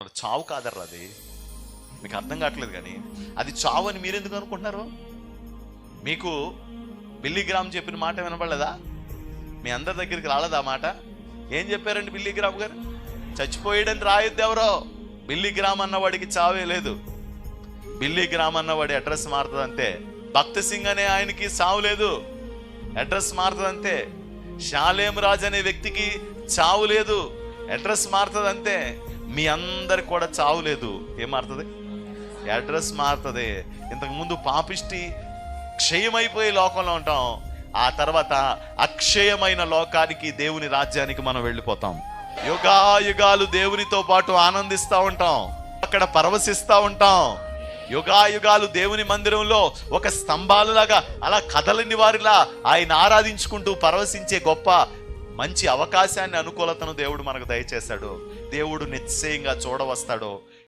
చావు కాదర్రా అది. మీకు అర్థం కావట్లేదు. కానీ అది చావు అని మీరు ఎందుకు అనుకుంటున్నారు? మీకు బిల్లీ గ్రామ్ చెప్పిన మాట వినపడలేదా? మీ అందరి దగ్గరికి రాలేదా మాట? ఏం చెప్పారండి బిల్లీ గ్రామ్ గారు? చచ్చిపోయాడని రాయొద్దు ఎవరో. బిల్లీ గ్రామ్ అన్నవాడికి చావే లేదు. బిల్లీ గ్రామ్ అన్నవాడి అడ్రస్ మారుతుంది అంతే. భక్త సింగ్ అనే ఆయనకి చావు లేదు, అడ్రస్ మారుతుంది అంతే. షాలేం రాజ్ అనే వ్యక్తికి చావు లేదు, అడ్రస్ మారుతుంది అంతే. మీ అందరికి కూడా చావు లేదు. ఏం మారుతుంది? అడ్రస్ మారుతుంది. ఇంతకుముందు పాపిష్టి క్షయమైపోయే లోకంలో ఉంటాం, ఆ తర్వాత అక్షయమైన లోకానికి, దేవుని రాజ్యానికి మనం వెళ్ళిపోతాం. యుగాయుగాలు దేవునితో పాటు ఆనందిస్తూ ఉంటాం, అక్కడ పరవశిస్తూ ఉంటాం. యుగాయుగాలు దేవుని మందిరంలో ఒక స్తంభాలలాగా అలా కదలని వారిలా ఆయన ఆరాధించుకుంటూ పరవశించే గొప్ప మంచి అవకాశాన్ని, అనుకూలతను దేవుడు మనకు దయచేశాడు. దేవుడు నిశ్చయంగా చూడవస్తాడు.